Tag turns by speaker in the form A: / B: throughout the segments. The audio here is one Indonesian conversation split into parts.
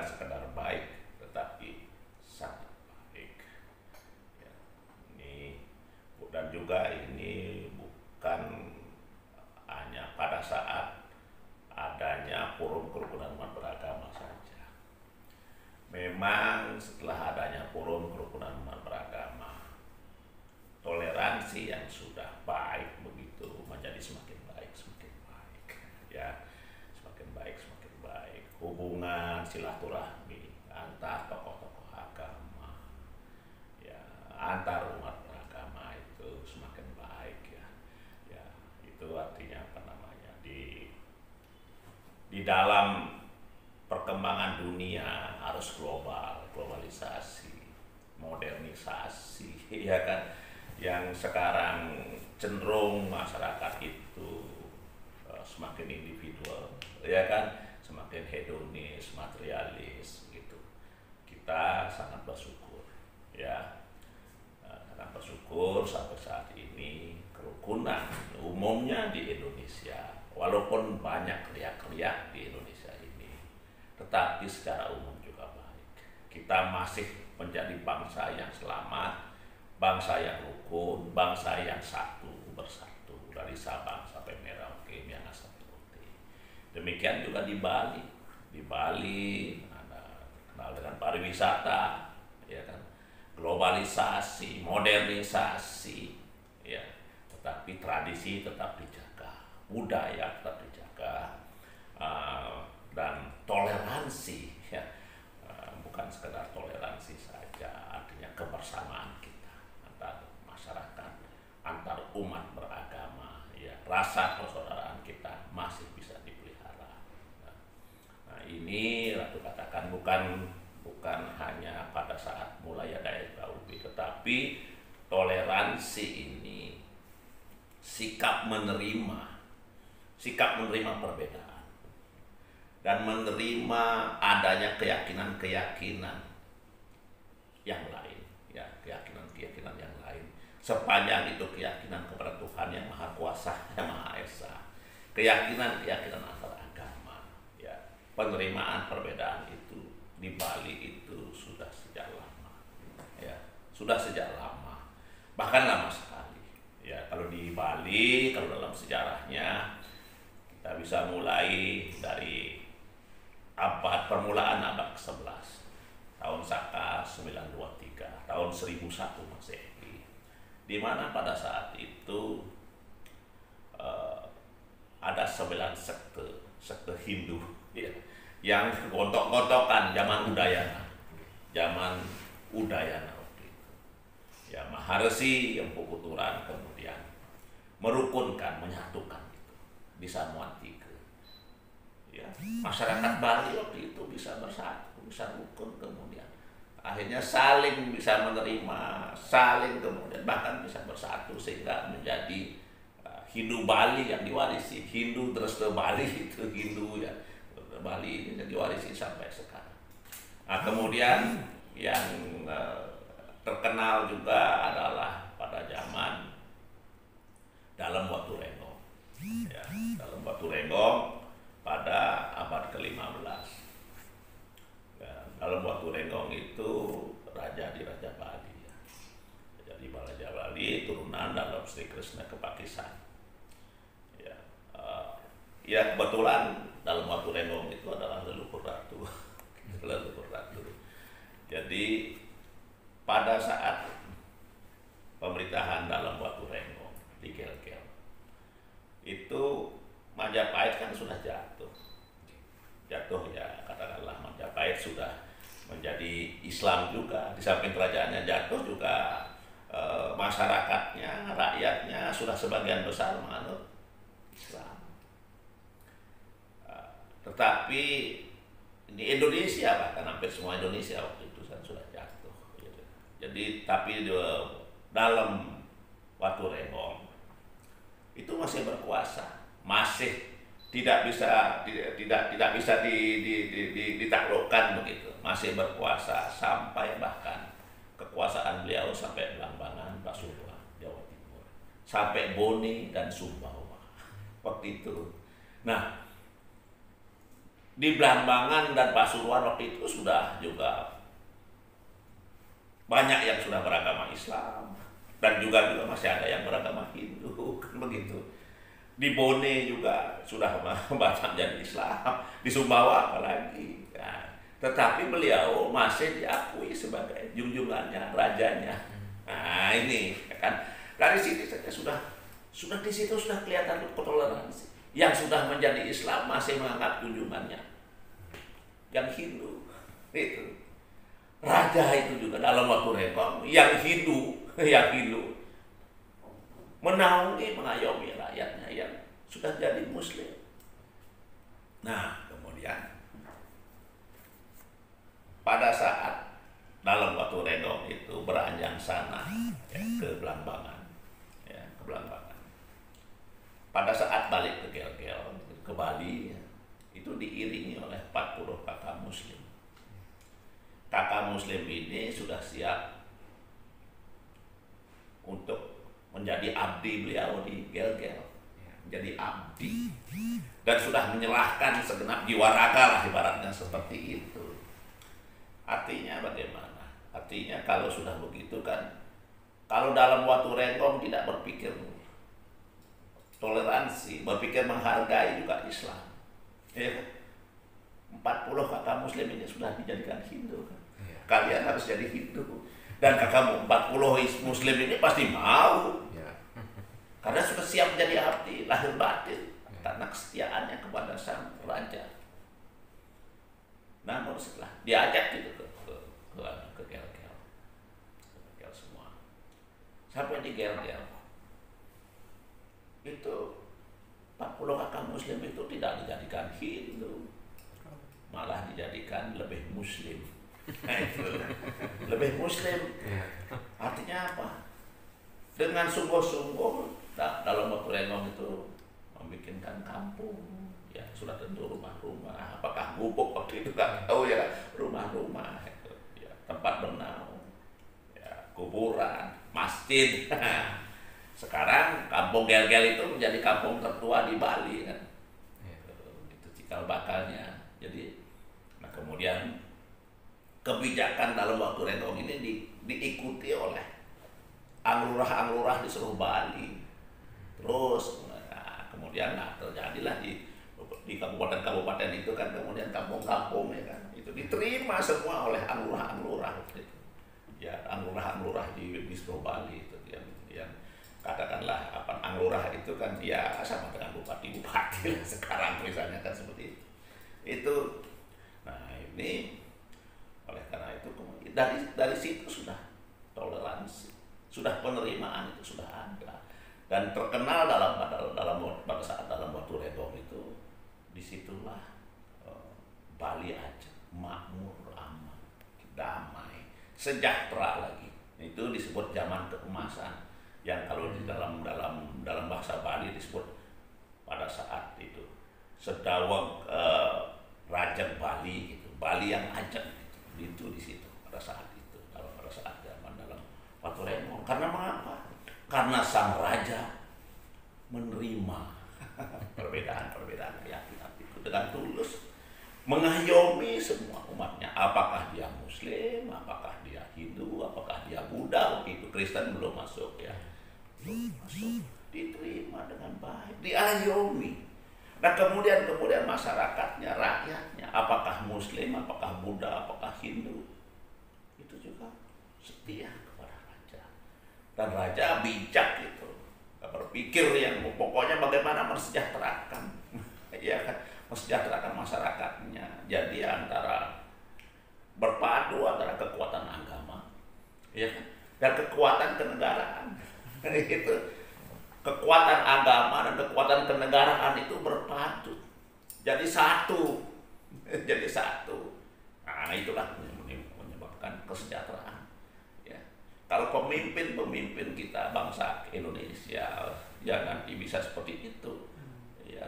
A: sekedar baik, tetapi sangat baik. Ya, ini dan juga ini bukan hanya pada saat adanya forum kerukunan umat beragama saja. Memang setelah adanya forum kerukunan umat beragama, toleransi yang sudah baik begitu menjadi semakin baik, ya, semakin baik, hubungan silaturahmi antar tokoh-tokoh agama, ya, antar umat beragama itu semakin baik, ya, itu artinya apa namanya, di dalam perkembangan dunia arus globalisasi, modernisasi, ya kan, yang sekarang cenderung masyarakat itu semakin individual, ya kan, semakin hedonis, materialis gitu. Kita sangat bersyukur, ya, sangat bersyukur sampai saat ini kerukunan umumnya di Indonesia, walaupun banyak riak-riak di Indonesia ini, tetapi secara umum juga baik. Kita masih menjadi bangsa yang selamat, bangsa yang rukun, bangsa yang satu bersatu dari Sabang sampai Merauke, Miangas sampai Rote. Demikian juga di Bali. Di Bali ada terkenal dengan pariwisata, ya kan, globalisasi, modernisasi, ya, tetapi tradisi tetap dijaga, budaya tetap dijaga, dan toleransi, ya, bukan sekedar toleransi saja, artinya kebersamaan kita antar masyarakat, antar umat beragama, ya, rasa persaudaraan kita masih bisa dipelihara. Nah, ini Ratu katakan bukan hanya pada saat mulai ada FKUB, tetapi toleransi ini sikap menerima perbedaan dan menerima adanya keyakinan-keyakinan yang lain, ya, keyakinan-keyakinan yang lain, sepanjang itu keyakinan kepada Tuhan yang Maha Kuasa, yang Maha Esa, keyakinan-keyakinan antar agama, ya, penerimaan perbedaan itu di Bali itu sudah sejak lama, ya, sudah sejak lama, bahkan lama sekali, ya. Kalau di Bali, kalau dalam sejarahnya kita bisa mulai dari permulaan abad ke-11, tahun Saka 923, tahun 1001 Masehi, di mana pada saat itu ada 9 sekte Hindu, ya, yang gontok-gontokan zaman Udayana waktu itu. Ya, Maharesi Empu Kuturan kemudian merukunkan, menyatukan itu di Samuan Tiga. Ya, masyarakat Bali waktu itu bisa bersatu, bisa rukun, kemudian akhirnya saling bisa menerima, saling kemudian bahkan bisa bersatu sehingga menjadi Hindu Bali yang diwarisi, Hindu Dresta Bali itu Hindu, ya, Bali ini yang diwarisi sampai sekarang. Nah, kemudian yang terkenal juga adalah pada zaman Dalam Watu Renggong, ya, Dalam Watu Renggong pada abad ke-15. Dalam Watu Renggong itu raja di Raja Bali, ya. Jadi Raja Bali turunan dalam Sri Krishna Kepakisan. Ya, ya, kebetulan Dalam Watu Renggong itu adalah leluhur ratu. Leluhur ratu. Jadi pada saat pemerintahan Dalam Watu Renggong di Kel-Kel itu Majapahit kan sudah jatuh, ya, katakanlah Majapahit sudah menjadi Islam juga, di samping kerajaannya jatuh juga, masyarakatnya, rakyatnya sudah sebagian besar menganut Islam. Tetapi di Indonesia, bahkan hampir semua Indonesia waktu itu kan sudah jatuh, gitu. Jadi tapi dalam Watu Renggong itu masih berkuasa, masih tidak bisa ditaklukkan begitu, masih berkuasa sampai bahkan kekuasaan beliau sampai Belambangan, Pasuruan, Jawa Timur, sampai Bone dan Sumbawa waktu itu. Nah, Di Blambangan dan Pasuruan waktu itu sudah juga banyak yang sudah beragama Islam, dan juga masih ada yang beragama Hindu, kan begitu. Di Bone juga sudah banyak jadi Islam, di Sumbawa apalagi. Nah, tetapi beliau masih diakui sebagai junjungannya, rajanya. Nah ini kan dari sini saja sudah di situ sudah kelihatan toleransi. Yang sudah menjadi Islam masih menganggap junjungannya yang Hindu itu. Raja itu juga dalam waktu renggang yang Hindu menaungi, mengayomi rakyatnya yang sudah jadi Muslim. Nah, kemudian pada saat dalam waktu Redong itu beranjang sana ya, ke Blambangan, ya, ke Blambangan. Pada saat balik ke Gel-Gel, ke Bali, ya, itu diiringi oleh 40 kakak Muslim. Kakak Muslim ini sudah siap untuk menjadi abdi beliau di Gel-Gel, menjadi abdi, dan sudah menyerahkan segenap jiwa raga lah ibaratnya seperti itu. Artinya bagaimana? Artinya kalau sudah begitu kan, kalau dalam waktu Rengkong tidak berpikir toleransi, berpikir menghargai juga Islam, ya, 40 kakak Muslim ini sudah dijadikan Hindu kan? Kalian harus jadi Hindu, dan kakak 40 Muslim ini pasti mau, karena sudah siap menjadi abdi lahir batin karena kesetiaannya kepada sang raja. Namun setelah diajak gitu ke Gel-Gel semua, sampai di Gel-Gel itu 40 kakak Muslim itu tidak dijadikan Hindu, malah dijadikan lebih Muslim. Nah itu lebih Muslim. Artinya apa? Dengan sungguh-sungguh dalam waktu Rengkong itu membikinkan kampung, ya sudah tentu rumah-rumah, apakah gubuk waktu itu nggak tahu ya, rumah-rumah itu, ya, tempat bernaung, ya, kuburan, masjid. Sekarang kampung Gel-Gel itu menjadi kampung tertua di Bali kan, itu cikal bakalnya. Jadi, nah kemudian kebijakan dalam waktu Rengkong ini diikuti oleh anglurah-anglurah di seluruh Bali. Terus nah, kemudian terjadilah di kabupaten-kabupaten itu kan, kemudian kampung-kampung ya kan, itu diterima semua oleh anglurah-anglurah gitu. Ya, anglurah-anglurah di seluruh Bali itu yang katakanlah apa, anglurah itu kan ya sama dengan bupati-bupati sekarang misalnya kan seperti itu. Itu nah ini oleh karena itu kemudian dari situ sudah toleransi, sudah penerimaan itu sudah ada, dan terkenal pada saat dalam waktu Rengkong itu disitulah Bali aja makmur, aman, damai, sejahtera lagi. Itu disebut zaman keemasan, yang kalau di dalam bahasa Bali disebut pada saat itu Sedawang Raja Bali gitu, Bali yang ajeng itu di situ pada saat itu, pada saat zaman dalam waktu Rengkong. Karena mengapa? Karena sang raja menerima perbedaan keyakinan itu dengan tulus, mengayomi semua umatnya, apakah dia Muslim, apakah dia Hindu, apakah dia Buddha. Waktu itu Kristen belum masuk ya, belum masuk, diterima dengan baik, diayomi. Nah kemudian masyarakatnya, rakyatnya, apakah Muslim, apakah Buddha, apakah Hindu, itu juga setia kepada raja. Dan raja bijak gitu, berpikir yang pokoknya bagaimana mensejahterakan, ya kan, mensejahterakan masyarakatnya. Jadi antara berpadu antara kekuatan agama, ya kan, dan kekuatan kenegaraan. Itu kekuatan agama dan kekuatan kenegaraan itu berpadu, jadi satu, jadi satu. Nah itulah menyebabkan kesejahteraan. Ya. Kalau pemimpin kita bangsa Indonesia ya nanti bisa seperti itu. Ya.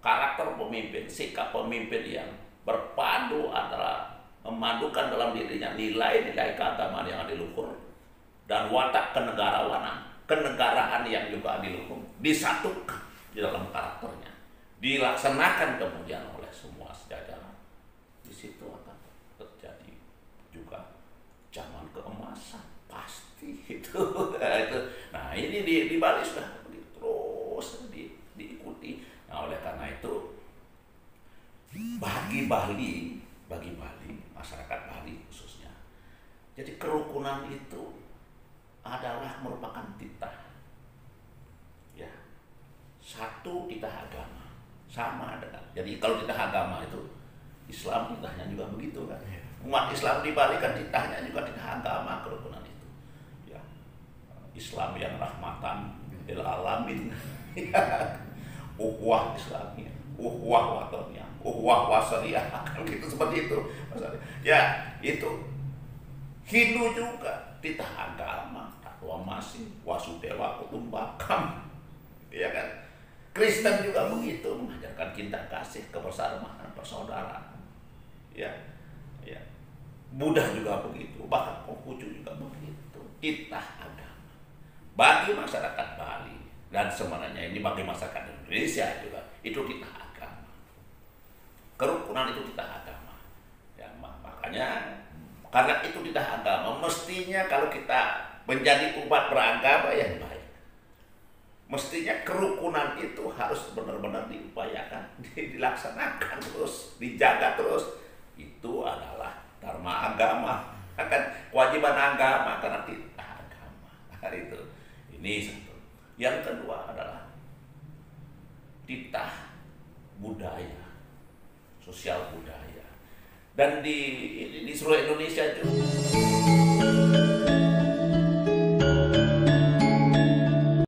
A: Karakter pemimpin, sikap pemimpin yang berpadu antara memadukan dalam dirinya nilai-nilai keagamaan yang adiluhur dan watak kenegaraan yang juga adiluhur disatukan di dalam karakternya, dilaksanakan kemudian oleh situ akan terjadi juga zaman keemasan pasti itu. Nah ini di Bali sudah terus diikuti. Nah oleh karena itu bagi Bali masyarakat Bali khususnya, jadi kerukunan itu adalah merupakan titah, ya, satu titah agama sama dengan. Jadi kalau titah agama itu Islam titahnya juga begitu kan. Umat Islam di Bali kan titahnya juga titah agama kerukunan itu. Ya, Islam yang rahmatan lil alamin. Ukhuwah Islamiyah, ukhuwah watoniyah, ukhuwah wasariyah, kan gitu seperti itu. Ya, itu Hindu juga titah agama, takwa-masih, wasudewa kutumbakam. Ya kan? Kristen juga begitu, mengajarkan cinta kasih, kebersamaan, persaudaraan. Ya. Ya. Buddha juga begitu, bahkan Konghucu juga begitu. Titah agama. Bagi masyarakat Bali dan sebenarnya ini bagi masyarakat Indonesia juga itu titah agama. Kerukunan itu titah agama. Ya, makanya karena itu titah agama, mestinya kalau kita menjadi umat beragama yang baik, mestinya kerukunan itu harus benar-benar diupayakan, dilaksanakan terus, dijaga terus. Itu adalah dharma agama, akan kewajiban agama karena titah agama. Nah, itu. Ini satu. Yang kedua adalah titah budaya, sosial budaya. Dan di seluruh Indonesia itu